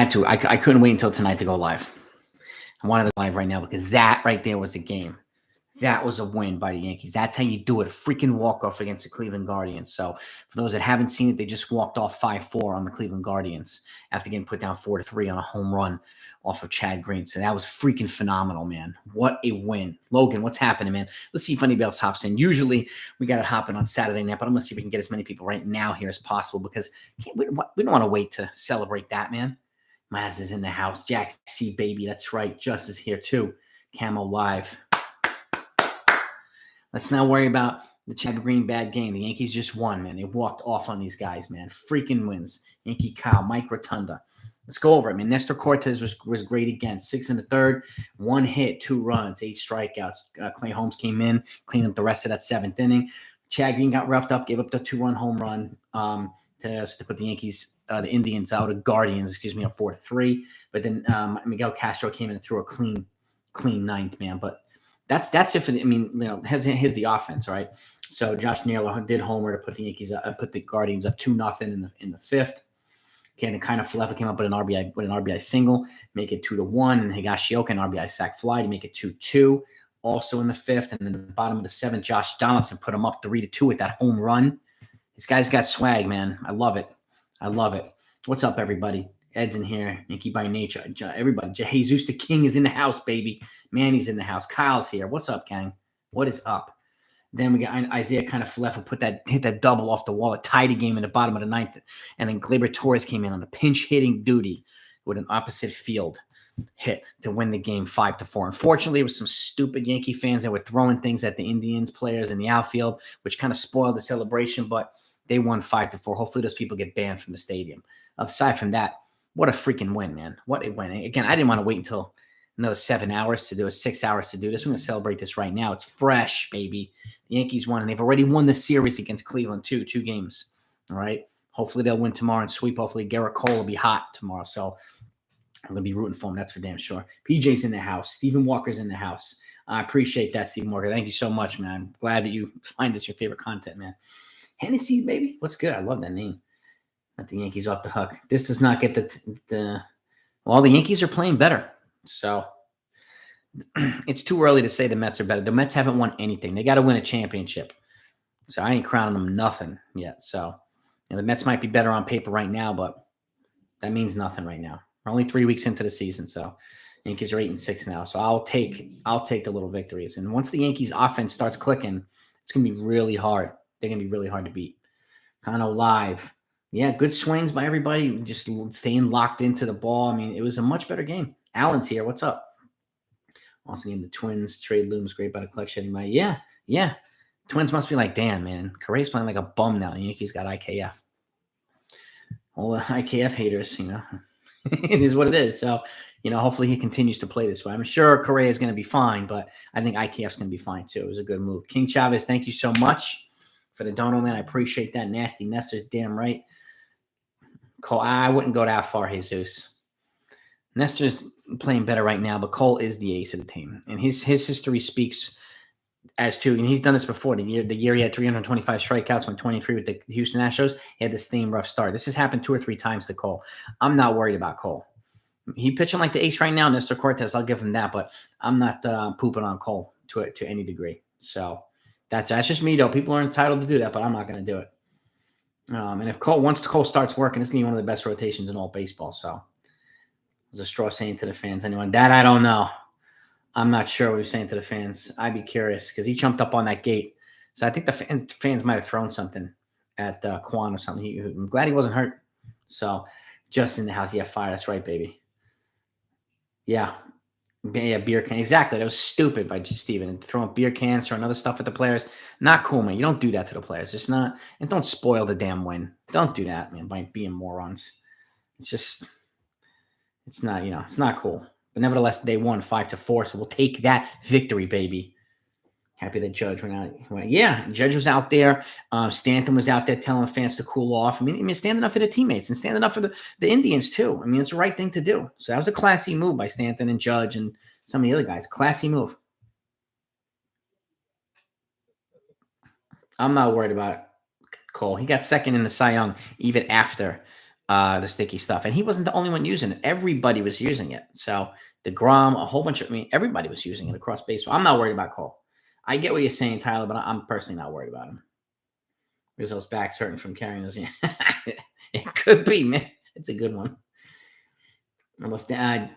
had to. I couldn't wait until tonight to go live. I wanted to live right now because that right there was a game. That was a win by the Yankees. That's how you do it. A freaking walk-off against the Cleveland Guardians. So for those that haven't seen it, they just walked off 5-4 on the Cleveland Guardians after getting put down 4-3 on a home run off of Chad Green. So that was freaking phenomenal, man. What a win. Logan, what's happening, man? Let's see if anybody else hops in. Usually we got it hopping on Saturday night, but I'm going to see if we can get as many people right now here as possible because we don't want to wait to celebrate that, man. Maz is in the house. Jack C, baby. That's right. Just is here too. Camo Live. Let's not worry about the Chad Green bad game. The Yankees just won, man. They walked off on these guys, man. Freaking wins. Yankee Kyle, Mike Rotunda. Let's go over it, man. Nestor Cortez was great again. 6 in the third, 1 hit, 2 runs, 8 strikeouts. Clay Holmes came in, cleaned up the rest of that 7th inning. Chad Green got roughed up, gave up the 2-run home run to put the Yankees, the Indians out, of Guardians, up 4-3. But then Miguel Castro came in and threw a clean 9th, man. But that's if it, here's the offense, right? So Josh Naylor did homer to put the Yankees put the Guardians up 2-0 in the 5th. Okay, and kind of Falefa came up with an RBI single, make it 2-1, and Higashioka an RBI sac fly to make it 2-2. Also in the 5th, and then the bottom of the 7th, Josh Donaldson put him up 3-2 with that home run. This guy's got swag, man. I love it. What's up, everybody? Ed's in here. Yankee by nature. Everybody. Jesus the King is in the house, baby. Manny's in the house. Kyle's here. What's up, gang? What is up? Then we got Isaiah kind of Falefa hit that double off the wall. It tied the game in the bottom of the 9th. And then Gleyber Torres came in on a pinch hitting duty with an opposite field hit to win the game 5-4. Unfortunately, it was some stupid Yankee fans that were throwing things at the Indians players in the outfield, which kind of spoiled the celebration, but they won 5-4. Hopefully those people get banned from the stadium. Aside from that, what a freaking win, man. What a win. Again, I didn't want to wait until another 7 hours to do it, 6 hours to do this. We're going to celebrate this right now. It's fresh, baby. The Yankees won, and they've already won the series against Cleveland, too. 2 games, all right? Hopefully they'll win tomorrow and sweep. Hopefully Garrett Cole will be hot tomorrow. So I'm going to be rooting for him. That's for damn sure. PJ's in the house. Stephen Walker's in the house. I appreciate that, Stephen Walker. Thank you so much, man. I'm glad that you find this your favorite content, man. Hennessy, baby. What's good? I love that name. Let the Yankees off the hook. This does not get the Yankees are playing better. So it's too early to say the Mets are better. The Mets haven't won anything. They got to win a championship. So I ain't crowning them nothing yet. So the Mets might be better on paper right now, but that means nothing right now. We're only 3 weeks into the season, so Yankees are 8-6 now. So I'll take the little victories. And once the Yankees offense starts clicking, it's gonna be really hard. They're gonna be really hard to beat. Kind of live. Yeah, good swings by everybody. Just staying locked into the ball. I mean, it was a much better game. Allen's here. What's up? Also in the Twins. Trade looms great by the clutch hitting by. Yeah. Twins must be like, damn, man. Correa's playing like a bum now. The Yankees got IKF. All the IKF haters, it is what it is. So, hopefully he continues to play this way. I'm sure Correa is going to be fine, but I think IKF's going to be fine too. It was a good move. King Chavez, thank you so much for the dono, man. I appreciate that. Nasty Nestor's damn right. Cole, I wouldn't go that far, Jesus. Nestor's playing better right now, but Cole is the ace of the team. And his history speaks as to, and he's done this before. The year he had 325 strikeouts, went 23 with the Houston Astros. He had the same rough start. This has happened 2 or 3 times to Cole. I'm not worried about Cole. He pitching like the ace right now, Nestor Cortez. I'll give him that, but I'm not pooping on Cole to any degree. So that's just me, though. People are entitled to do that, but I'm not going to do it. And if once Cole starts working, it's going to be one of the best rotations in all baseball. So was a straw saying to the fans. Anyone? That I don't know. I'm not sure what he was saying to the fans. I'd be curious because he jumped up on that gate. So I think the fans might have thrown something at Quan or something. I'm glad he wasn't hurt. So just in the house. Yeah, fire. That's right, baby. Yeah, beer can. Exactly. That was stupid by Steven. And throwing beer cans or other stuff at the players. Not cool, man. You don't do that to the players. It's not. And don't spoil the damn win. Don't do that, man, by being morons. It's not, it's not cool. But nevertheless, they won 5-4, so we'll take that victory, baby. Happy that Judge went out. Yeah, Judge was out there. Stanton was out there telling fans to cool off. I mean, standing up for the teammates and standing up for the Indians, too. I mean, it's the right thing to do. So that was a classy move by Stanton and Judge and some of the other guys. Classy move. I'm not worried about Cole. He got second in the Cy Young even after the sticky stuff. And he wasn't the only one using it. Everybody was using it. So DeGrom, a whole bunch of, everybody was using it across baseball. I'm not worried about Cole. I get what you're saying, Tyler, but I'm personally not worried about him. Because those backs hurting from carrying those. It could be, man. It's a good one.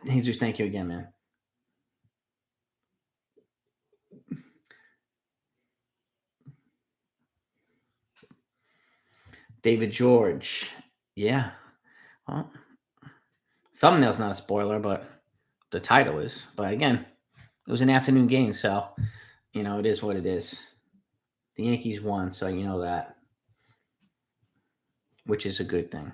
Jesus, thank you again, man. David George. Yeah. Well, thumbnail's not a spoiler, but the title is. But again, it was an afternoon game, so, it is what it is. The Yankees won, so you know that, which is a good thing.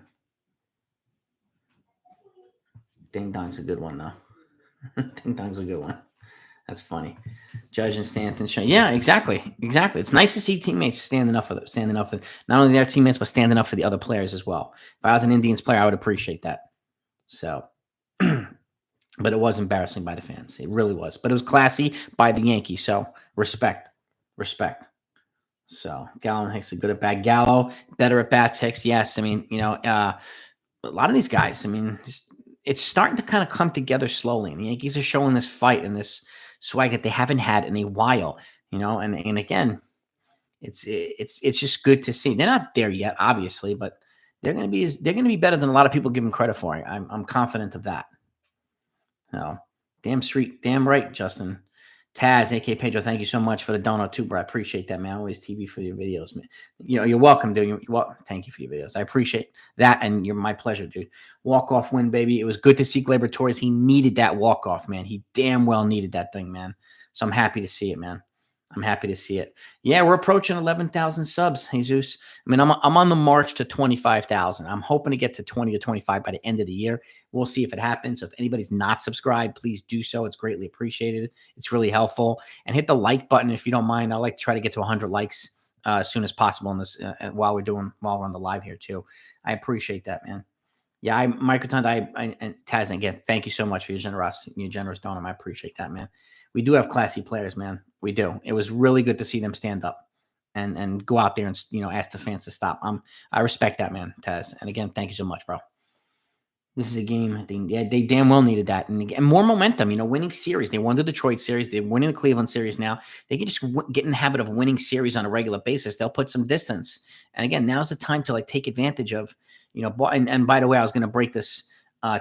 Ding Dong's a good one, though. Ding Dong's a good one. That's funny. Judge and Stanton showing. Yeah, exactly. It's nice to see teammates standing up for not only their teammates, but standing up for the other players as well. If I was an Indians player, I would appreciate that. So, but it was embarrassing by the fans. It really was. But it was classy by the Yankees. So respect. So Gallo and Hicks are good at bat. Gallo better at bats. Hicks, yes. A lot of these guys. It's starting to kind of come together slowly. And the Yankees are showing this fight and this swag that they haven't had in a while. And again, it's just good to see. They're not there yet, obviously, but they're going to be better than a lot of people give them credit for. I'm confident of that. Damn right, Justin. Taz, aka Pedro, thank you so much for the donut too, bro. I appreciate that, man. Always TV for your videos, man. You're welcome, dude. Thank you for your videos. I appreciate that, and you're my pleasure, dude. Walk-off win, baby. It was good to see Gleyber Torres. He needed that walk-off, man. He damn well needed that thing, man. So I'm happy to see it, man. I'm happy to see it. Yeah, we're approaching 11,000 subs, Jesus. I'm on the march to 25,000. I'm hoping to get to 20 to 25 by the end of the year. We'll see if it happens. So if anybody's not subscribed, please do so. It's greatly appreciated. It's really helpful. And hit the like button if you don't mind. I like to try to get to 100 likes as soon as possible in this while we're on the live here too. I appreciate that, man. Yeah, Mike Rotunda, and Taz, again, thank you so much for your generous donor. I appreciate that, man. We do have classy players, man. We do. It was really good to see them stand up and go out there and ask the fans to stop. I respect that, man, Taz. And again, thank you so much, bro. This is a game. They damn well needed that, and more momentum. Winning series. They won the Detroit series. They're winning the Cleveland series now. They can just get in the habit of winning series on a regular basis. They'll put some distance. And again, now's the time to take advantage of. And by the way, I was going to break this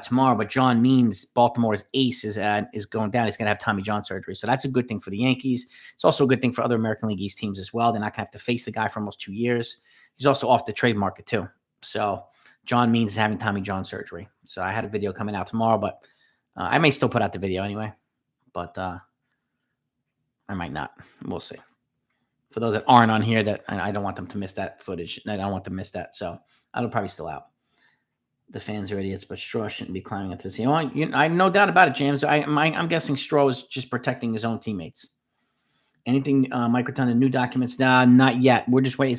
tomorrow, but John Means, Baltimore's ace, is going down. He's going to have Tommy John surgery. So that's a good thing for the Yankees. It's also a good thing for other American League East teams as well. They're not going to have to face the guy for almost 2 years. He's also off the trade market too. So John Means is having Tommy John surgery. So I had a video coming out tomorrow, but I may still put out the video anyway. But I might not. We'll see. For those that aren't on here, that I don't want them to miss that footage. I don't want them to miss that. So it'll probably still out. The fans are idiots, but Straw shouldn't be climbing up to the I have no doubt about it, James. I'm guessing Straw is just protecting his own teammates. Anything, Mike Rotunda, new documents? Not yet. We're just waiting.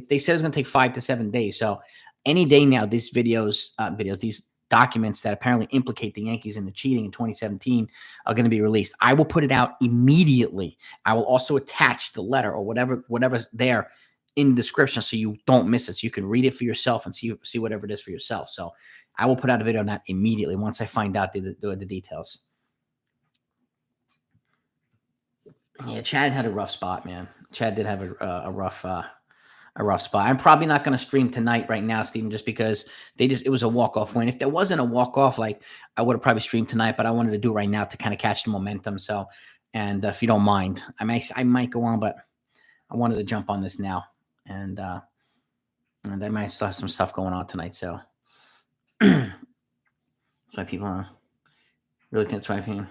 They said it's going to take 5 to 7 days. So any day now, these these documents that apparently implicate the Yankees in the cheating in 2017 are going to be released. I will put it out immediately. I will also attach the letter or whatever's there in the description so you don't miss it. So you can read it for yourself and see whatever it is for yourself. So I will put out a video on that immediately once I find out the details. Yeah, Chad had a rough spot, man. Chad did have a rough spot. I'm probably not going to stream tonight right now, Steven, just because it was a walk-off win. If there wasn't a walk-off, I would have probably streamed tonight, but I wanted to do it right now to kind of catch the momentum. So, and if you don't mind, I might go on, but I wanted to jump on this now. And I might still have some stuff going on tonight. So that's why people really think that's why people.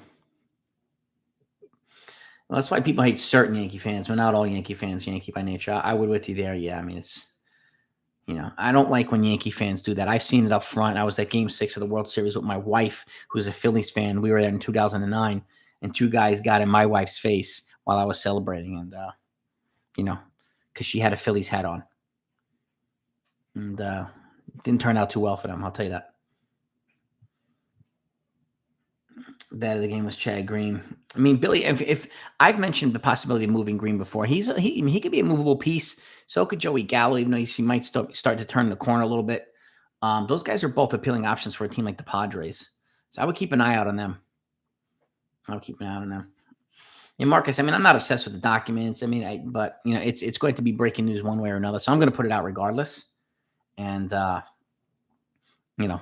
Well, that's why people hate certain Yankee fans, but not all Yankee fans, Yankee by nature. I would with you there. Yeah, it's, I don't like when Yankee fans do that. I've seen it up front. I was at Game 6 of the World Series with my wife, who's a Phillies fan. We were there in 2009, and 2 guys got in my wife's face while I was celebrating, and because she had a Phillies hat on, and it didn't turn out too well for them. I'll tell you that. Bad of the game was Chad Green. Billy, if I've mentioned the possibility of moving Green before, he could be a movable piece. So could Joey Gallo, even though he might start to turn the corner a little bit. Those guys are both appealing options for a team like the Padres. So I would keep an eye out on them. Yeah, Marcus, I mean, I'm not obsessed with the documents. I mean, but you know, it's going to be breaking news one way or another. So I'm going to put it out regardless. And you know,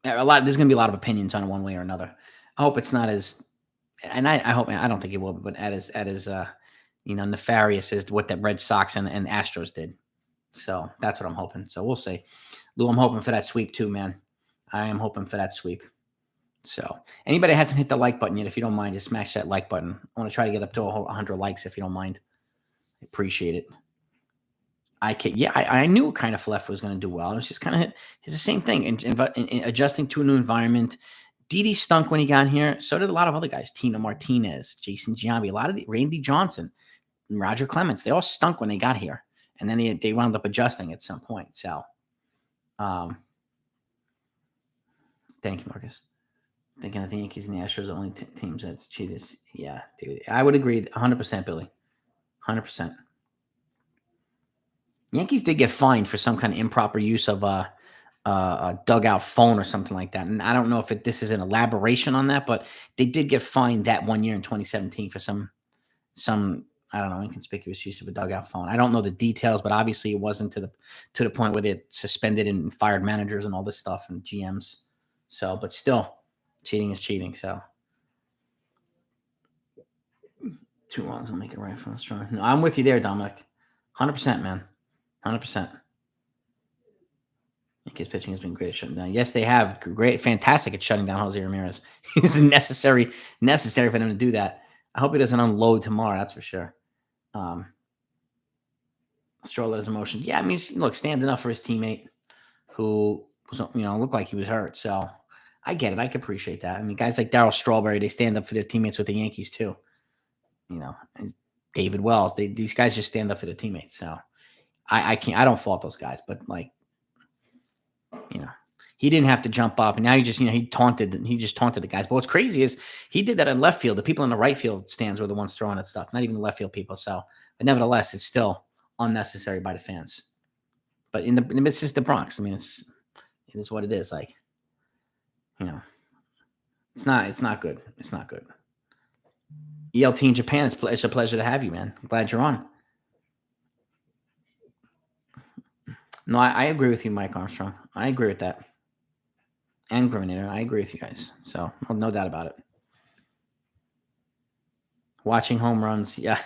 there's going to be a lot of opinions on it one way or another. I hope it's not as, and I hope, I don't think it will, but as nefarious as what the Red Sox and Astros did. So that's what I'm hoping. So we'll see. Lou, I'm hoping for that sweep too, man. I am hoping for that sweep. So anybody hasn't hit the like button yet, if you don't mind, just smash that like button. I want to try to get up to 100 likes if you don't mind. I appreciate it. I knew kind of left was going to do well. It was just kind of it's the same thing. In adjusting to a new environment. Didi stunk when he got here. So did a lot of other guys. Tino Martinez, Jason Giambi, Randy Johnson, Roger Clemens. They all stunk when they got here. And then they wound up adjusting at some point. So thank you, Marcus. Thinking that the Yankees and the Astros are the only teams that cheated. Yeah, dude. I would agree 100%, Billy. 100%. Yankees did get fined for some kind of improper use of a dugout phone or something like that. And I don't know if this is an elaboration on that, but they did get fined that 1 year in 2017 for some I don't know, inconspicuous use of a dugout phone. I don't know the details, but obviously it wasn't to the point where they suspended and fired managers and all this stuff and GMs. So, but still, cheating is cheating. So, 2 wrongs will make it right for us. No, I'm with you there, Dominic. 100%, man. 100%. Yankees pitching has been great at shutting down. Yes, they have. Fantastic at shutting down Jose Ramirez. It's necessary for them to do that. I hope he doesn't unload tomorrow. That's for sure. Stroll let his emotion. Yeah, I mean, look, standing up for his teammate who was, looked like he was hurt. So I get it. I can appreciate that. I mean, guys like Darryl Strawberry, they stand up for their teammates with the Yankees too. And David Wells, these guys just stand up for their teammates. So I don't fault those guys, but he didn't have to jump up, and now he just taunted the guys. But what's crazy is he did that in left field. The people in the right field stands were the ones throwing that stuff, not even the left field people. So, but nevertheless, it's still unnecessary by the fans. But in the midst of the Bronx, I mean, it is what it is. It's not good. It's not good. ELT in Japan, it's a pleasure to have you, man. I'm glad you're on. No, I agree with you, Mike Armstrong. I agree with that. And Griminator, I agree with you guys. So, no doubt about it. Watching home runs, yeah.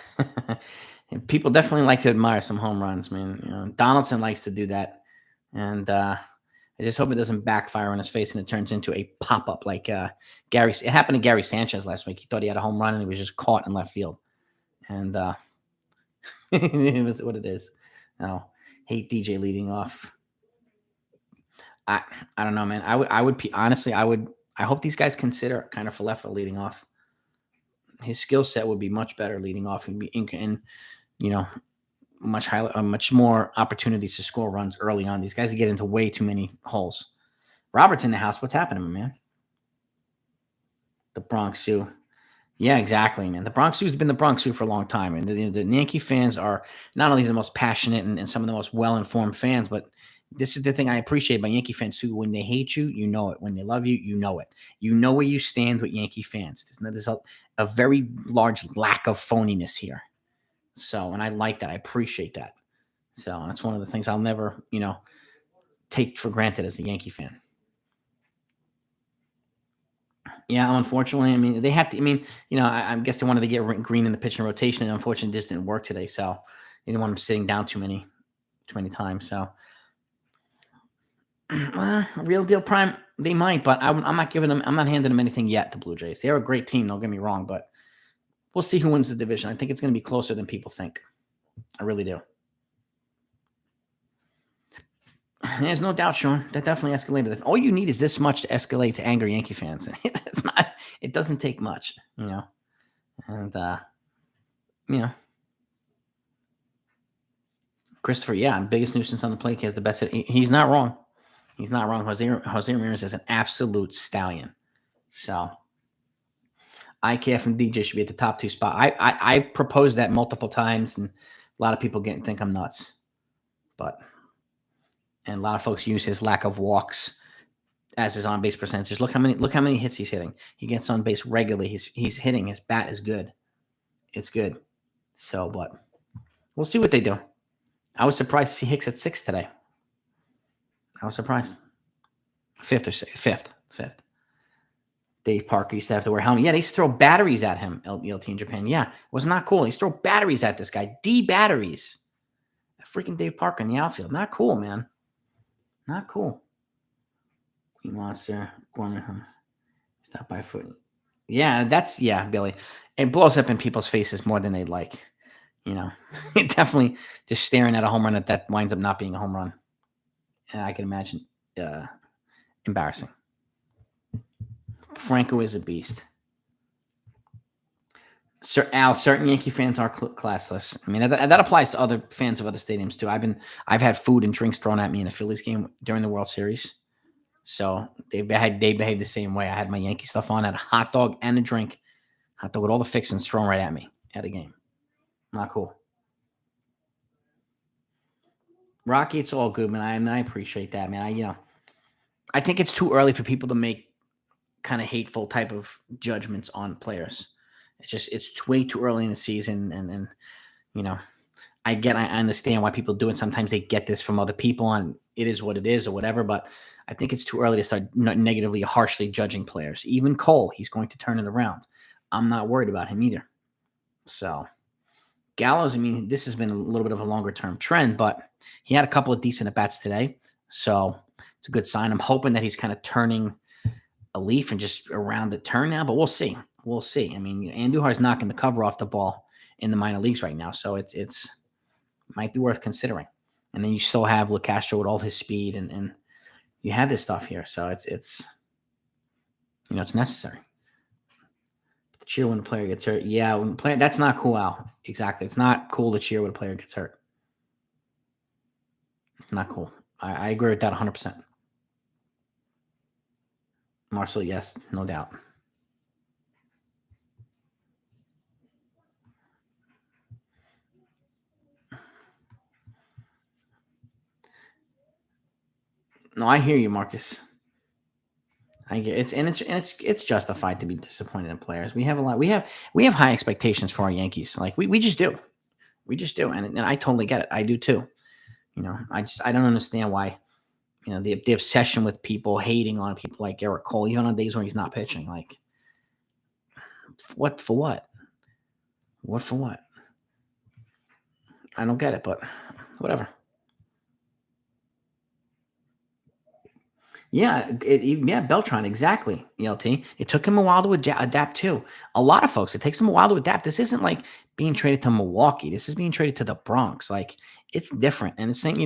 And people definitely like to admire some home runs, man. Donaldson likes to do that. And I just hope it doesn't backfire on his face and it turns into a pop-up like Gary. It happened to Gary Sanchez last week. He thought he had a home run and he was just caught in left field. And it was what it is. Oh, hate DJ leading off. I don't know, man. I would honestly, I hope these guys consider kind of Falefa leading off. His skill set would be much better leading off and much more opportunities to score runs early on. These guys get into way too many holes. Robert's in the house. What's happening, man? The Bronx Zoo. Yeah, exactly, man. The Bronx Zoo has been the Bronx Zoo for a long time. And the Yankee fans are not only the most passionate and some of the most well-informed fans, but this is the thing I appreciate about Yankee fans too. When they hate you, you know it. When they love you, you know it. You know where you stand with Yankee fans. There's a very large lack of phoniness here. So, and I like that. I appreciate that. So that's one of the things I'll never, take for granted as a Yankee fan. Yeah, unfortunately, I mean, they had to. I mean, I guess they wanted to get Green in the pitching rotation, and unfortunately, this didn't work today. So they didn't want him sitting down too many times. So, real deal prime, they might, but I'm not giving them. I'm not handing them anything yet. The Blue Jays, they're a great team. Don't get me wrong, but we'll see who wins the division. I think it's going to be closer than people think. I really do. There's no doubt, Sean. That definitely escalated. All you need is this much to escalate to anger Yankee fans. It's not. It doesn't take much, And Christopher, yeah, biggest nuisance on the plate. He has the best. He's not wrong. He's not wrong. Jose Ramirez is an absolute stallion. So IKF and DJ should be at the top 2 spot. I proposed that multiple times, and a lot of people think I'm nuts, but And a lot of folks use his lack of walks as his on base percentage. Look how many hits he's hitting. He gets on base regularly. He's hitting. His bat is good. It's good. So, but we'll see what they do. I was surprised to see Hicks at 6 today. I was surprised. Fifth. Dave Parker used to have to wear a helmet. Yeah, they used to throw batteries at him, LT in Japan. Yeah, it was not cool. They used to throw batteries at this guy. D batteries. Freaking Dave Parker in the outfield. Not cool, man. Not cool. He wants to stop by foot. Yeah, Billy. It blows up in people's faces more than they'd like. It definitely just staring at a home run that winds up not being a home run. And I can imagine embarrassing. Franco is a beast. Sir Al, certain Yankee fans are classless. I mean, that applies to other fans of other stadiums too. I've had food and drinks thrown at me in a Phillies game during the World Series. So they behaved the same way. I had my Yankee stuff on, had a hot dog and a drink. Hot dog with all the fixings thrown right at me at a game. Not cool. Rocky, it's all good, man. I appreciate that, man. I think it's too early for people to make kind of hateful type of judgments on players. It's way too early in the season, and I understand why people do it. Sometimes they get this from other people, and it is what it is or whatever. But I think it's too early to start negatively, harshly judging players. Even Cole, he's going to turn it around. I'm not worried about him either. So Gallows, I mean, this has been a little bit of a longer term trend, but he had a couple of decent at bats today. So it's a good sign. I'm hoping that he's kind of turning a leaf and just around the turn now, but we'll see. We'll see. I mean, Andujar's knocking the cover off the ball in the minor leagues right now. So it's might be worth considering. And then you still have LeCastro with all his speed and you have this stuff here. So it's it's necessary. Cheer when the player gets hurt. Yeah, when the player, that's not cool, Al. Exactly. It's not cool to cheer when a player gets hurt. It's not cool. I agree with that 100%. Marcel, yes, no doubt. No, I hear you, Marcus. I get it's justified to be disappointed in players. We have a lot. We have high expectations for our Yankees. Like we just do. We just do. And I totally get it. I do too. I don't understand why, the obsession with people hating on people like Garrett Cole, even on days when he's not pitching. Like, what for what? What for what? I don't get it, but whatever. Yeah, Beltran, exactly, ELT. It took him a while to adapt too. A lot of folks, it takes them a while to adapt. This isn't like being traded to Milwaukee. This is being traded to the Bronx. Like, it's different. And it's saying,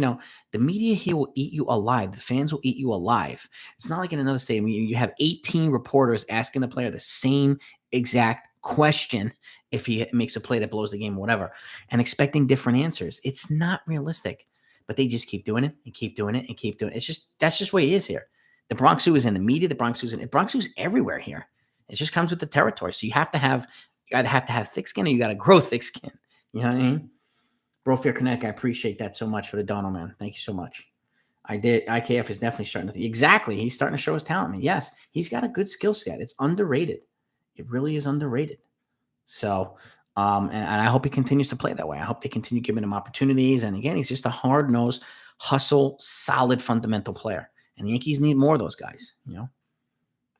the media here will eat you alive. The fans will eat you alive. It's not like in another stadium. You have 18 reporters asking the player the same exact question if he makes a play that blows the game or whatever, and expecting different answers. It's not realistic. But they just keep doing it and keep doing it and keep doing it. That's just the way he is here. The Bronx Zoo is in the media. The Bronx Zoo's everywhere here. It just comes with the territory. So you either have to have thick skin or you got to grow thick skin. You know what I mean? Bro Fair Connecticut, I appreciate that so much for the Donald, man. Thank you so much. I did. IKF is definitely starting to exactly. He's starting to show his talent, man. Yes, he's got a good skill set. It's underrated. It really is underrated. So, and I hope he continues to play that way. I hope they continue giving him opportunities. And again, he's just a hard-nosed, hustle, solid, fundamental player. And the Yankees need more of those guys,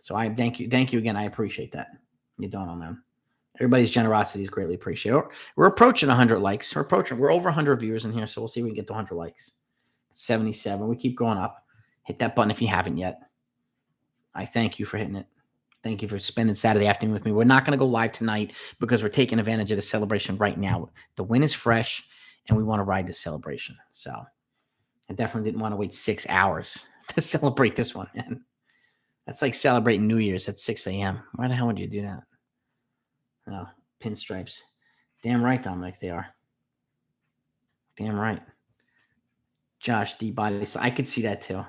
So I thank you again. I appreciate that. You don't know, man. Everybody's generosity is greatly appreciated. We're approaching 100 likes. We're over 100 viewers in here, so we'll see if we can get to 100 likes. 77. We keep going up. Hit that button if you haven't yet. I thank you for hitting it. Thank you for spending Saturday afternoon with me. We're not going to go live tonight because we're taking advantage of the celebration right now. The win is fresh, and we want to ride this celebration. So I definitely didn't want to wait 6 hours to celebrate this one, man. That's like celebrating New Year's at 6 a.m. Why the hell would you do that? Oh, pinstripes. Damn right, Dominic, they are. Damn right. Josh D. Body. I could see that too.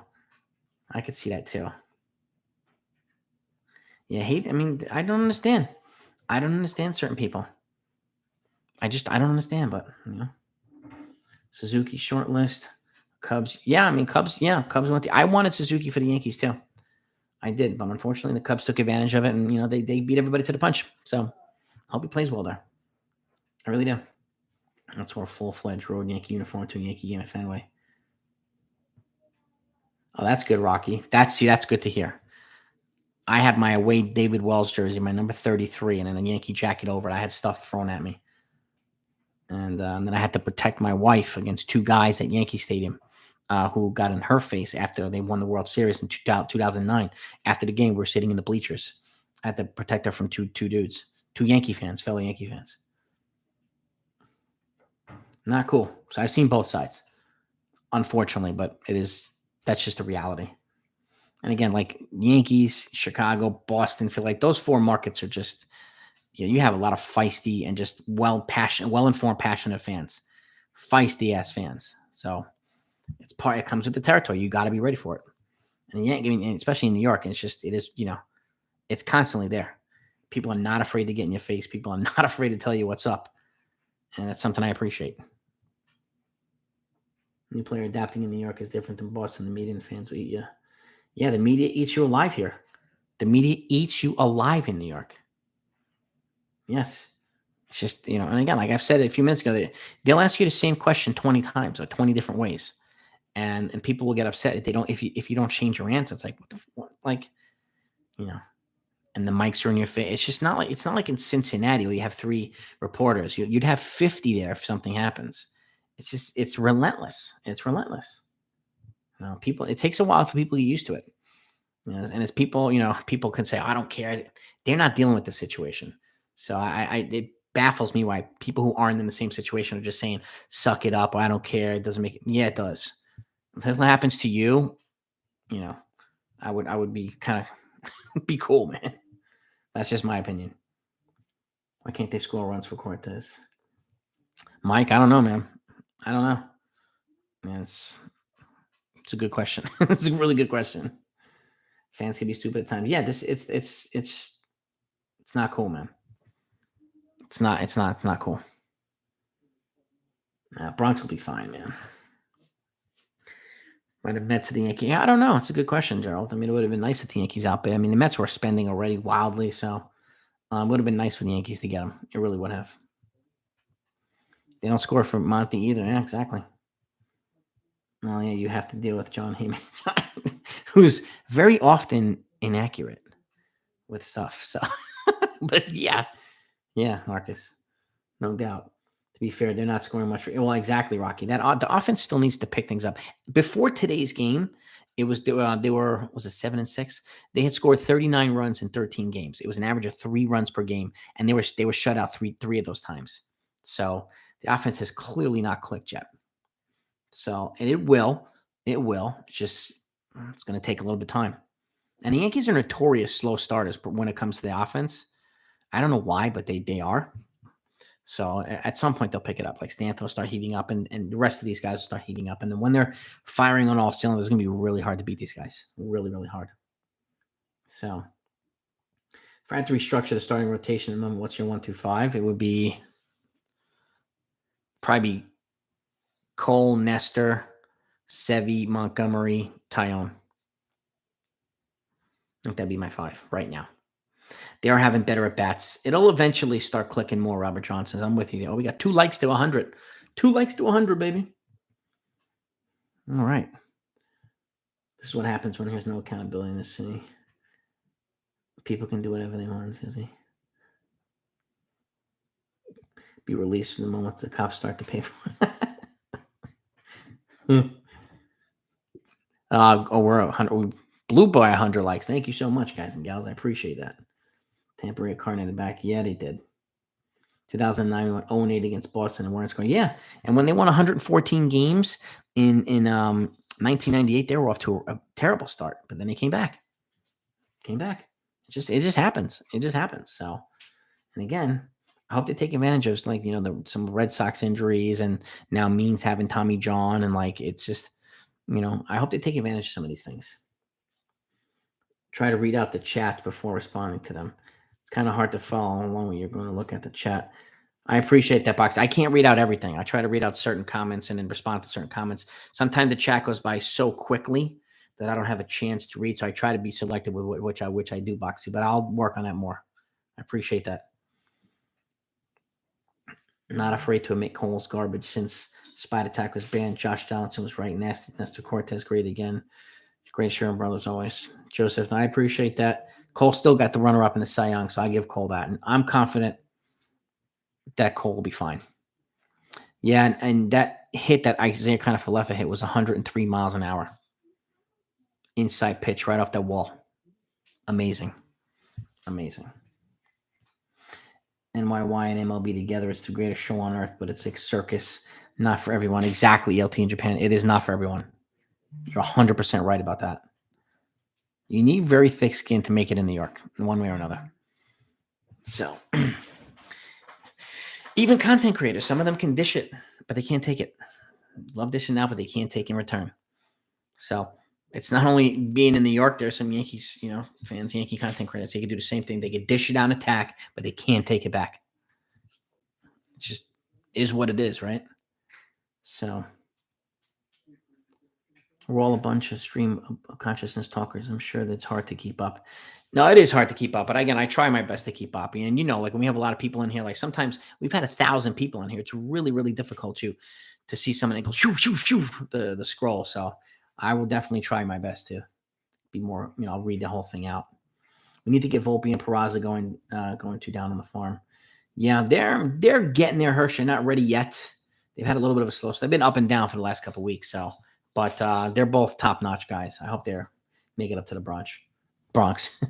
Yeah, hate. I mean, I don't understand. I don't understand certain people. I don't understand, but Suzuki short list, Cubs. Yeah, I mean, Cubs. Yeah, Cubs went. I wanted Suzuki for the Yankees too. I did, but unfortunately, the Cubs took advantage of it, and they beat everybody to the punch. So, I hope he plays well there. I really do. That's where a full-fledged road Yankee uniform to a Yankee game at Fenway. Oh, that's good, Rocky. That's good to hear. I had my away David Wells jersey, my number 33, and then a Yankee jacket over it. I had stuff thrown at me. And then I had to protect my wife against two guys at Yankee Stadium who got in her face after they won the World Series in 2009. After the game, we were sitting in the bleachers. I had to protect her from two dudes, two Yankee fans, fellow Yankee fans. Not cool. So I've seen both sides, unfortunately, but that's just a reality. And again, like Yankees, Chicago, Boston, Philly, like those four markets are just, you have a lot of feisty and just well-informed, passionate fans, feisty ass fans. So it comes with the territory. You got to be ready for it. And especially in New York, it's constantly there. People are not afraid to get in your face. People are not afraid to tell you what's up. And that's something I appreciate. New player adapting in New York is different than Boston. The media and fans will eat you. Yeah, the media eats you alive here. The media eats you alive in New York. Yes. It's just, and again, like I've said a few minutes ago, they'll ask you the same question 20 times or 20 different ways. And people will get upset if you don't change your answer. It's like, what and the mics are in your face. It's not like in Cincinnati where you have 3 reporters. You'd have 50 there if something happens. It's relentless. It's relentless. It takes a while for people to get used to it. And as people, people can say, I don't care. They're not dealing with the situation. So it baffles me why people who aren't in the same situation are just saying, suck it up. Or I don't care. It doesn't make it. Yeah, it does. If that happens to you, I would be kind of be cool, man. That's just my opinion. Why can't they score runs for Cortez? Mike, I don't know, man. I don't know. Man, it's a good question. It's a really good question. Fans can be stupid at times. Yeah, it's not cool, man. It's not cool. Bronx will be fine, man. Might have Mets to the Yankees. Yeah, I don't know. It's a good question, Gerald. I mean, it would have been nice if the Yankees out, but I mean, the Mets were spending already wildly, so it would have been nice for the Yankees to get them. It really would have. They don't score for Monty either. Yeah, exactly. Oh, yeah, you have to deal with John Heyman, who's very often inaccurate with stuff. So, but yeah, Marcus, no doubt. To be fair, they're not scoring much. Well, exactly, Rocky. The offense still needs to pick things up. Before today's game, they were 7-6. They had scored 39 runs in 13 games. It was an average of 3 runs per game, and they were shut out three of those times. So the offense has clearly not clicked yet. So, and it will. It's going to take a little bit of time. And the Yankees are notorious slow starters when it comes to the offense. I don't know why, but they are. So at some point they'll pick it up. Like Stanton will start heating up, and the rest of these guys will start heating up. And then when they're firing on all cylinders, it's going to be really hard to beat these guys. Really, really hard. So if I had to restructure the starting rotation at the moment, what's your 1 through 5? It would be probably Cole, Nestor, Sevy, Montgomery, Taillon. I think that'd be my 5 right now. They are having better at bats. It'll eventually start clicking more, Robert Johnson. I'm with you. Oh, we got 2 likes to 100. 2 likes to 100, baby. All right. This is what happens when there's no accountability in this city. People can do whatever they want, be released from the moment the cops start to pay for it. We're 100. We blew by 100 likes. Thank you so much, guys and gals. I appreciate that. Tampa Bay card in the back. Yeah, they did. 2009, we went 0-8 against Boston and weren't scoring. Yeah, and when they won 114 games in 1998, they were off to a terrible start, but then they came back. It just happens. It just happens. So, and again, I hope they take advantage of some Red Sox injuries, and now Means having Tommy John, and it's just, I hope they take advantage of some of these things. Try to read out the chats before responding to them. It's kind of hard to follow along when you're going to look at the chat. I appreciate that, Box. I can't read out everything. I try to read out certain comments and then respond to certain comments. Sometimes the chat goes by so quickly that I don't have a chance to read. So I try to be selective with which I do, Boxy. But I'll work on that more. I appreciate that. Not afraid to admit Cole's garbage since Spite Attack was banned. Josh Donaldson was right. Nasty. Nestor Cortez great again. Great Sherman brothers always. Joseph, I appreciate that. Cole still got the runner-up in the Cy Young, so I give Cole that. And I'm confident that Cole will be fine. Yeah, and that hit that Isaiah kind of Falefa hit was 103 miles an hour. Inside pitch right off that wall. Amazing. Amazing. NYY and MLB together, it's the greatest show on earth, but it's a circus. Not for everyone. Exactly, LT in Japan. It is not for everyone. You're 100% right about that. You need very thick skin to make it in New York in one way or another. So, even content creators, some of them can dish it, but they can't take it. Love dishing out, but they can't take in return. So, it's not only being in New York, there's some Yankees, fans, Yankee content creators. They can do the same thing. They can dish it on attack, but they can't take it back. It just is what it is, right? So, we're all a bunch of stream of consciousness talkers. I'm sure that's hard to keep up. No, it is hard to keep up. But again, I try my best to keep up. And like when we have a lot of people in here, like sometimes we've had 1,000 people in here. It's really, really difficult to see someone that goes shoo, shoo, shoo, the scroll. So I will definitely try my best to be more, I'll read the whole thing out. We need to get Volpe and Peraza going to down on the farm. Yeah, they're getting there, Hirsch. They're not ready yet. They've had a little bit of a slow start. They've been up and down for the last couple of weeks. But they're both top-notch guys. I hope they're making it up to the Bronx.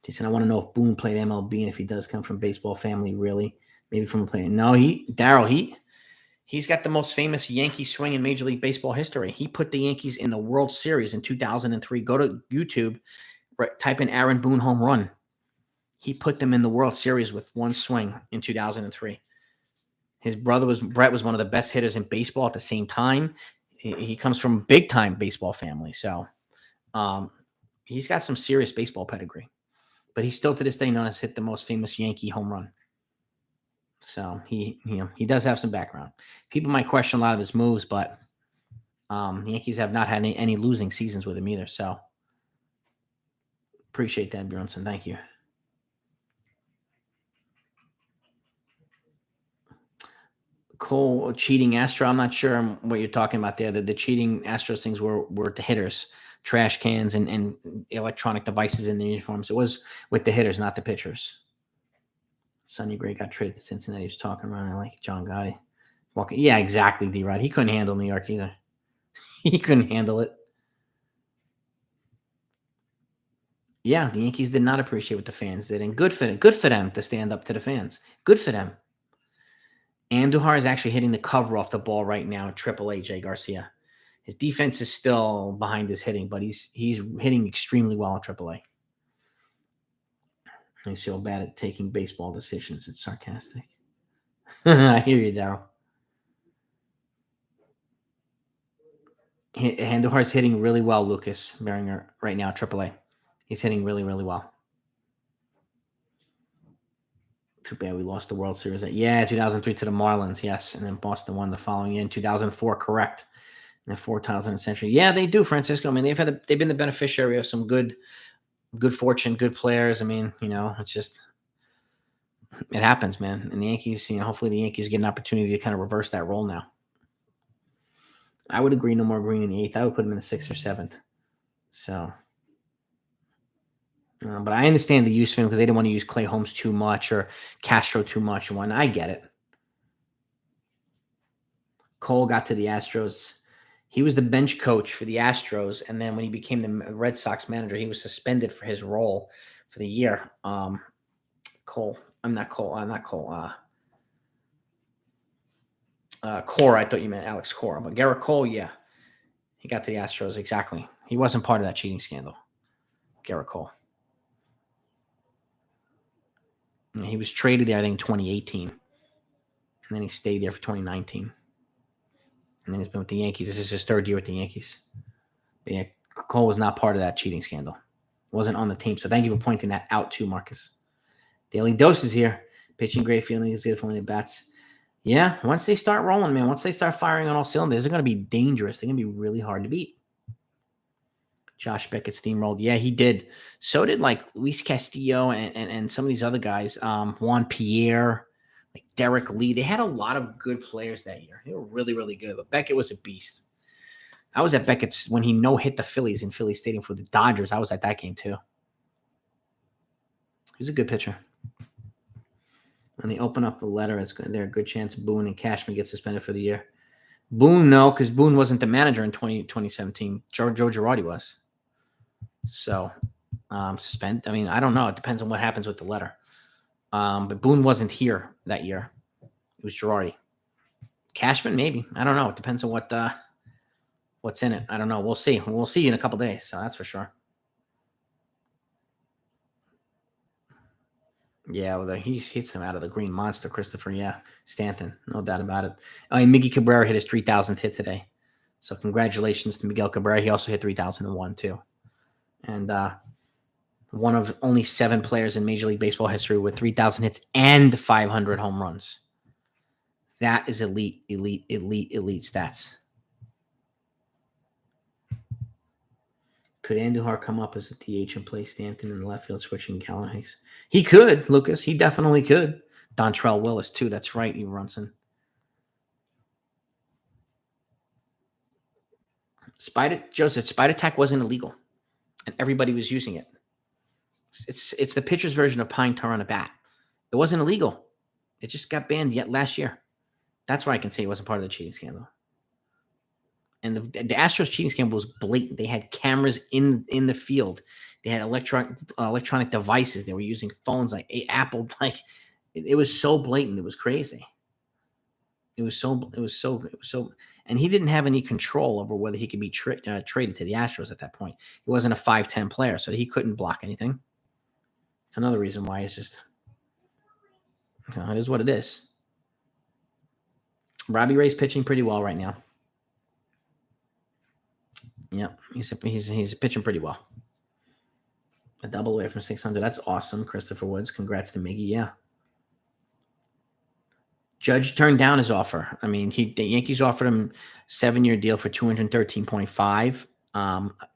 Jason, I want to know if Boone played MLB and if he does come from baseball family, really. Maybe from a player. No, he's got the most famous Yankee swing in Major League Baseball history. He put the Yankees in the World Series in 2003. Go to YouTube, type in Aaron Boone home run. He put them in the World Series with one swing in 2003. His brother Brett was one of the best hitters in baseball at the same time. He comes from a big-time baseball family, so he's got some serious baseball pedigree. But he's still to this day known as hit the most famous Yankee home run. So he does have some background. People might question a lot of his moves, but the Yankees have not had any losing seasons with him either. So appreciate that, Bjornson. Thank you. Cole cheating Astro. I'm not sure what you're talking about there. The cheating Astros things were the hitters, trash cans and electronic devices in the uniforms. It was with the hitters, not the pitchers. Sonny Gray got traded to Cincinnati. He was talking around. I like John Gotti. Yeah, exactly, D-Rod. He couldn't handle New York either. He couldn't handle it. Yeah, the Yankees did not appreciate what the fans did, and good for them to stand up to the fans. Good for them. Andujar is actually hitting the cover off the ball right now at AAA, Jay Garcia. His defense is still behind his hitting, but he's hitting extremely well in AAA. He's so bad at taking baseball decisions. It's sarcastic. I hear you, Daryl. Andujar's hitting really well, Lucas Beringer, right now at AAA. He's hitting really, really well. Too bad we lost the World Series. 2003 to the Marlins, yes. And then Boston won the following year in 2004, correct. And then 4 titles in a century. Yeah, they do, Francisco. I mean, they've been the beneficiary of some good fortune, good players. I mean, it's just it happens, man. And the Yankees, hopefully the Yankees get an opportunity to kind of reverse that role now. I would agree no more Green in the 8th. I would put him in the 6th or 7th. So but I understand the use for him because they didn't want to use Clay Holmes too much or Castro too much. And I get it. Cole got to the Astros. He was the bench coach for the Astros. And then when he became the Red Sox manager, he was suspended for his role for the year. Cora, I thought you meant Alex Cora. But Garrett Cole, yeah. He got to the Astros, exactly. He wasn't part of that cheating scandal. Garrett Cole. And he was traded there, I think, in 2018. And then he stayed there for 2019. And then he's been with the Yankees. This is his 3rd year with the Yankees. But yeah, Cole was not part of that cheating scandal. Wasn't on the team. So thank you for pointing that out too, Marcus. Daily Dose is here. Pitching great, feeling is good for when the bats. Yeah, once they start rolling, man, once they start firing on all cylinders, they're going to be dangerous. They're going to be really hard to beat. Josh Beckett steamrolled. Yeah, he did. So did like Luis Castillo and some of these other guys. Juan Pierre, like Derek Lee. They had a lot of good players that year. They were really, really good. But Beckett was a beast. I was at Beckett's when he no-hit the Phillies in Philly Stadium for the Dodgers. I was at that game too. He's a good pitcher. When they open up the letter, it's good. There's a good chance Boone and Cashman get suspended for the year. Boone, no, because Boone wasn't the manager in 2017. Joe Girardi was. So, suspend. I mean, I don't know. It depends on what happens with the letter. But Boone wasn't here that year. It was Girardi. Cashman, maybe. I don't know. It depends on what's in it. I don't know. We'll see. We'll see in a couple days. So that's for sure. Yeah, well, he hits him out of the green monster, Christopher. Yeah, Stanton. No doubt about it. Miggy Cabrera hit his 3,000th hit today. So congratulations to Miguel Cabrera. He also hit 3,001 too. And one of only 7 players in Major League Baseball history with 3,000 hits and 500 home runs. That is elite stats. Could Andujar come up as a DH and play Stanton in the left field, switching Gallen Hicks? He could, Lucas. He definitely could. Dontrell Willis, too. That's right, you Runson. Joseph, Spider Tack wasn't illegal, and everybody was using it. It's the pitcher's version of pine tar on a bat. It wasn't illegal. It just got banned yet last year. That's why I can say it wasn't part of the cheating scandal. And the Astros cheating scandal was blatant. They had cameras in the field. They had electronic devices. They were using phones like Apple. Like it was so blatant. It was crazy. It was so. And he didn't have any control over whether he could be traded to the Astros at that point. He wasn't a 5'10" player, so he couldn't block anything. It's another reason why it's just. It is what it is. Robbie Ray's pitching pretty well right now. Yep, he's pitching pretty well. A double away from 600. That's awesome, Christopher Woods. Congrats to Miggy. Yeah. Judge turned down his offer. I mean, the Yankees offered him a 7-year deal for $213.5,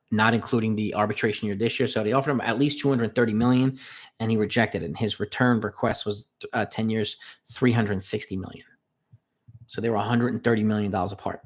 not including the arbitration year this year. So they offered him at least $230 million, and he rejected it. And his return request was 10 years, $360 million. So they were $130 million apart.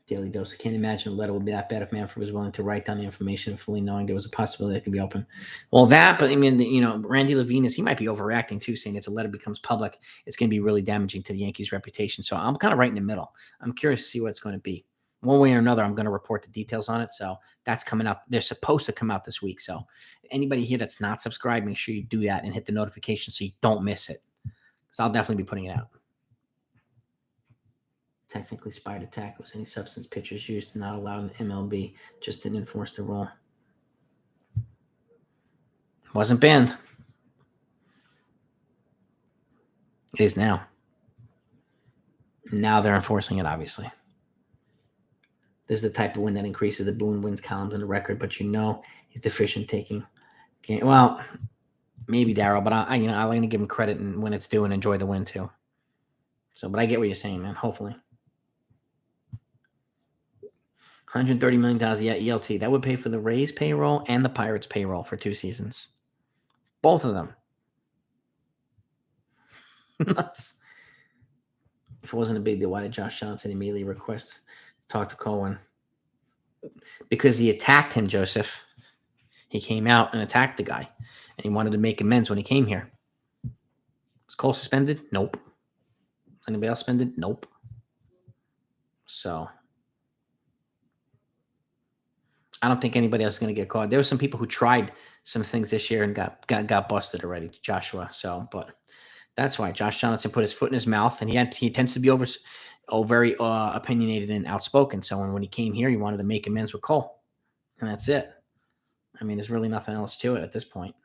Daily Dose. I can't imagine a letter would be that bad if Manfred was willing to write down the information fully knowing there was a possibility that could be open. Well, but I mean, Randy Levine he might be overreacting too, saying if the letter becomes public, it's going to be really damaging to the Yankees' reputation. So I'm kind of right in the middle. I'm curious to see what it's going to be. One way or another, I'm going to report the details on it. So that's coming up. They're supposed to come out this week. So anybody here that's not subscribed, make sure you do that and hit the notification so you don't miss it. Because I'll definitely be putting it out. Technically, Spider Tack was any substance pitchers used, not allowed in MLB, just didn't enforce the rule. Wasn't banned. It is now. Now they're enforcing it, obviously. This is the type of win that increases the Boone wins columns in the record, but he's deficient taking. Okay, well, maybe Darryl, but I'm going to give him credit when it's due and enjoy the win too. So, but I get what you're saying, man. Hopefully. $130 million, yeah, ELT. That would pay for the Rays payroll and the Pirates payroll for 2 seasons. Both of them. Nuts. If it wasn't a big deal, why did Josh Johnson immediately request to talk to Cohen? Because he attacked him, Joseph. He came out and attacked the guy. And he wanted to make amends when he came here. Was Cole suspended? Nope. Was anybody else suspended? Nope. So I don't think anybody else is going to get caught. There were some people who tried some things this year and got busted already, Joshua. So, but that's why Josh Johnson put his foot in his mouth, and he tends to be very opinionated and outspoken. So when he came here, he wanted to make amends with Cole, and that's it. I mean, there's really nothing else to it at this point.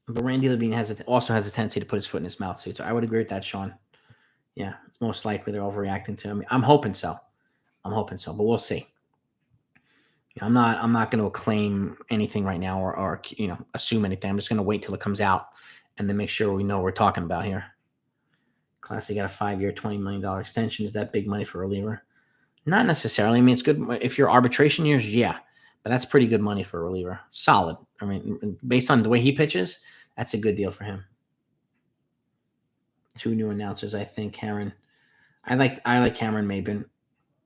But Randy Levine also has a tendency to put his foot in his mouth too. So I would agree with that, Sean. Yeah, it's most likely they're overreacting to him. I'm hoping so. But we'll see. I'm not going to claim anything right now or assume anything. I'm just going to wait till it comes out and then make sure we know what we're talking about here. Classy got a 5-year, $20 million extension. Is that big money for a reliever? Not necessarily. I mean, it's good if you're arbitration years, yeah, but that's pretty good money for a reliever. Solid. I mean, based on the way he pitches, that's a good deal for him. 2 new announcers, I think. Cameron, I like Cameron Maben.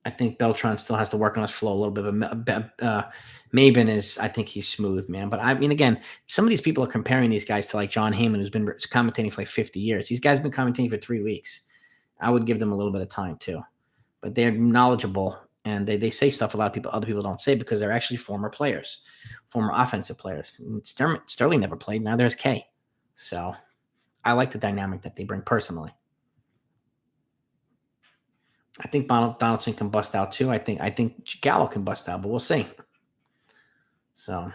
I think Beltran still has to work on his flow a little bit, but Maben is, I think he's smooth, man. But I mean, again, some of these people are comparing these guys to like John Heyman, who's been commentating for like 50 years. These guys have been commentating for 3 weeks. I would give them a little bit of time too, but they're knowledgeable and they say stuff a lot of other people don't say because they're actually former players, former offensive players. Sterling never played. Now there's K. So I like the dynamic that they bring personally. I think Donaldson can bust out too. I think Gallo can bust out, but we'll see. So,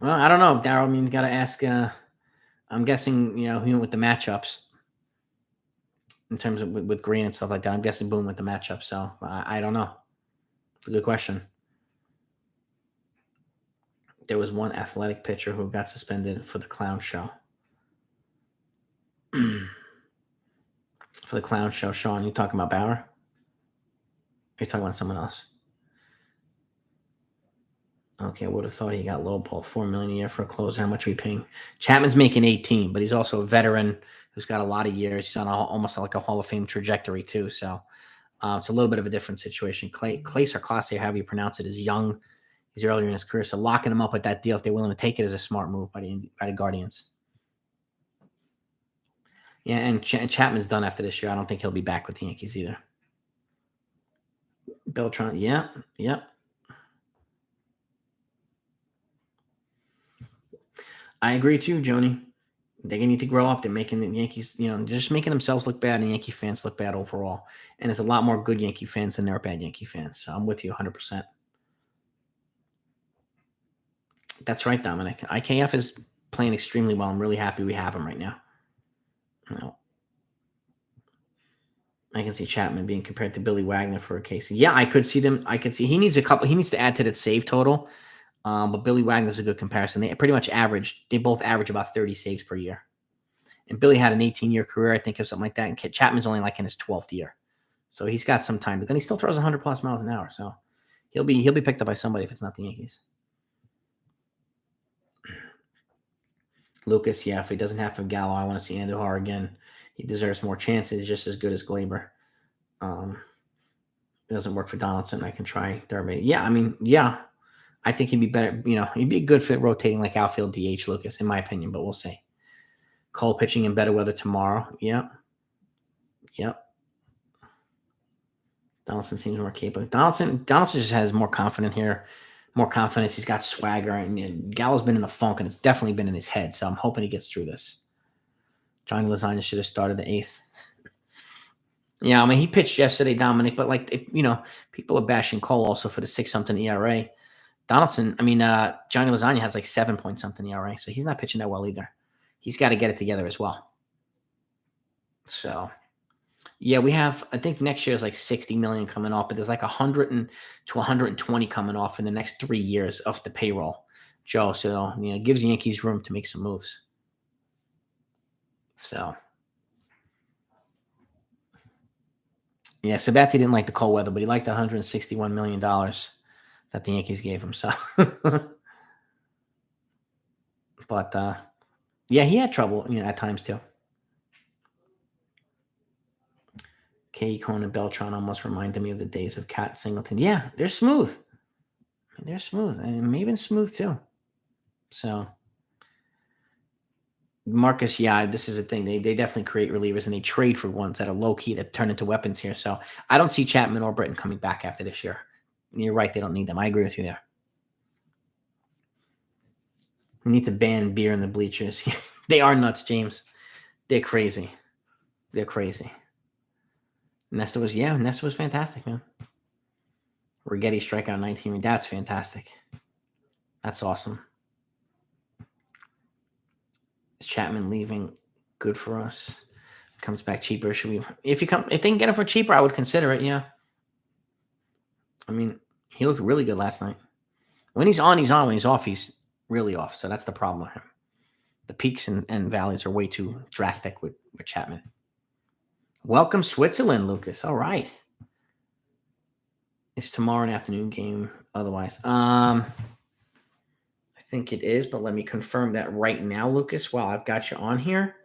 well, I don't know, Daryl. I mean, you got to ask. I'm guessing he went with the matchups in terms of with Green and stuff like that. I'm guessing Boone with the matchup. So I don't know. It's a good question. There was one athletic pitcher who got suspended for the clown show. For the clown show, Sean, you talking about Bauer? Or are you talking about someone else? Okay, I would have thought he got lowballed. $4 million a year for a closer. How much are we paying? Chapman's making 18, but he's also a veteran who's got a lot of years. He's on almost like a Hall of Fame trajectory too. So it's a little bit of a different situation. Clace or Clase, however you pronounce it, is young. He's earlier in his career, so locking him up with that deal if they're willing to take it is a smart move by the Guardians. Yeah, and Chapman's done after this year. I don't think he'll be back with the Yankees either. Beltran, yeah. I agree too, Joni. They're gonna need to grow up. They're making the Yankees, they're just making themselves look bad, and Yankee fans look bad overall. And there's a lot more good Yankee fans than there are bad Yankee fans. So I'm with you 100%. That's right, Dominic. IKF is playing extremely well. I'm really happy we have him right now. I can see Chapman being compared to Billy Wagner for a case. Yeah, I could see them. I could see he needs to add to that save total. But Billy Wagner's a good comparison. They pretty much they both average about 30 saves per year. And Billy had an 18-year career, I think, or something like that. And Chapman's only like in his 12th year. So he's got some time. And he still throws 100+ miles an hour. So he'll be picked up by somebody if it's not the Yankees. Lucas, yeah, if he doesn't have Gallo, I want to see Andujar again. He deserves more chances. He's just as good as Glaber. It doesn't work for Donaldson. I can try Derby. Yeah, I mean, yeah. I think he'd be better. He'd be a good fit rotating like outfield DH, Lucas, in my opinion, but we'll see. Cole pitching in better weather tomorrow. Yep. Donaldson seems more capable. Donaldson just has more confidence here. More confidence. He's got swagger. And Gallo's been in a funk, and it's definitely been in his head. So I'm hoping he gets through this. Johnny Lasagna should have started the 8th. Yeah, I mean, he pitched yesterday, Dominic, but people are bashing Cole also for the 6-something ERA. Donaldson, Johnny Lasagna has like 7-point-something ERA, so he's not pitching that well either. He's got to get it together as well. So, yeah, we have, I think next year is like 60 million coming off, but there's like 100 to 120 coming off in the next 3 years of the payroll, Joe. So, it gives the Yankees room to make some moves. So, yeah, Sabatti didn't like the cold weather, but he liked the $161 million that the Yankees gave him. So, but yeah, he had trouble, at times too. K. Cohn and Beltran almost reminded me of the days of Cat Singleton. Yeah, they're smooth. They're smooth, and Maven's smooth too. So, Marcus, yeah, this is a thing. They definitely create relievers, and they trade for ones that are low key that turn into weapons here. So, I don't see Chapman or Britton coming back after this year. And you're right; they don't need them. I agree with you there. We need to ban beer in the bleachers. They are nuts, James. They're crazy. Nesta was fantastic, man. Rigetti strikeout 19. That's fantastic. That's awesome. Is Chapman leaving good for us? Comes back cheaper. Should we? If they can get it for cheaper, I would consider it. Yeah. I mean, He looked really good last night. When he's on, he's on. When he's off, he's really off. So that's the problem with him. The peaks and valleys are way too drastic with Chapman. Welcome, Switzerland, Lucas. All right. It's tomorrow an afternoon game otherwise. I think it is, but let me confirm that right now, Lucas. While I've got you on here,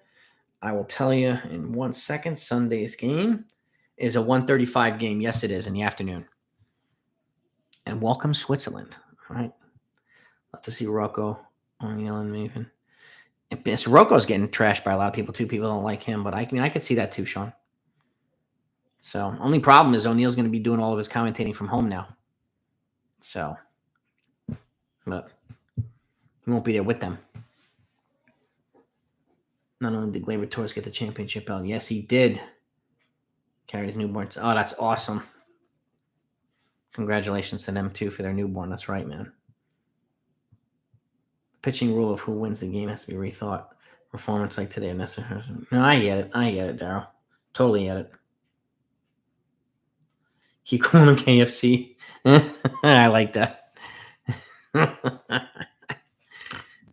I will tell you in 1 second. Sunday's game is a 1:35 game. Yes, it is in the afternoon. And welcome, Switzerland. All right. Love to see Rocco on Yellen Maven. Rocco's getting trashed by a lot of people too. People don't like him, but I could see that too, Sean. So only problem is O'Neill's going to be doing all of his commentating from home now. So, but he won't be there with them. Not only did Gleyber Torres get the championship belt, yes, he did. Carry his newborns. Oh, that's awesome. Congratulations to them too for their newborn. That's right, man. The pitching rule of who wins the game has to be rethought. Performance like today, no, I get it, Daryl. Totally get it. Keep calling him KFC. I like that.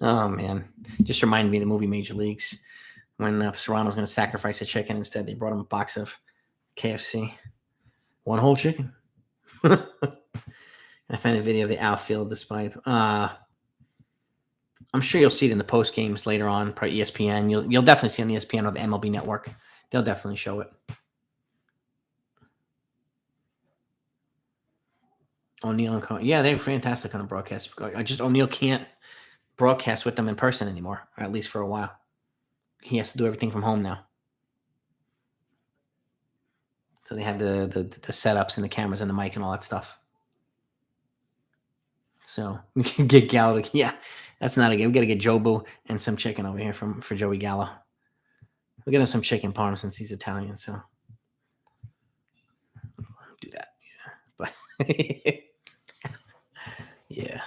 Oh, man. Just reminded me of the movie Major Leagues when Serrano was going to sacrifice a chicken. Instead, they brought him a box of KFC. One whole chicken. I found a video of the outfield despite. I'm sure you'll see it in the post games later on, probably ESPN. You'll definitely see it on ESPN or the MLB Network. They'll definitely show it. O'Neill and yeah, they're fantastic on a broadcast. O'Neill can't broadcast with them in person anymore, or at least for a while. He has to do everything from home now. So they have the setups and the cameras and the mic and all that stuff. So we can get Gallo. Yeah, that's not a good. We got to get Jobu and some chicken over here for Joey Gallo. We'll get him some chicken parm since he's Italian. So do that. Yeah, but yeah.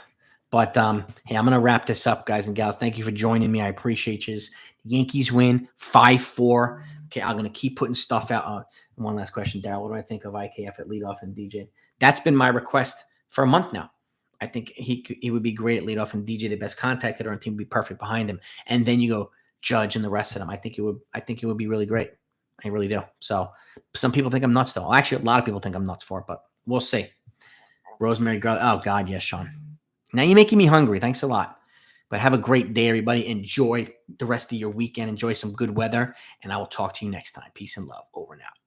But hey, I'm gonna wrap this up, guys and gals. Thank you for joining me. I appreciate you. The Yankees win 5-4. Okay, I'm gonna keep putting stuff out. One last question, Daryl. What do I think of IKF at leadoff and DJ? That's been my request for a month now. I think he would be great at leadoff, and DJ, the best contact hitter on the team, would be perfect behind him. And then you go Judge and the rest of them. I think it would be really great. I really do. So some people think I'm nuts, though. Actually, a lot of people think I'm nuts for it, but we'll see. Rosemary Girl. Oh God, yes, Sean. Now you're making me hungry. Thanks a lot. But have a great day, everybody. Enjoy the rest of your weekend. Enjoy some good weather. And I will talk to you next time. Peace and love. Over and out.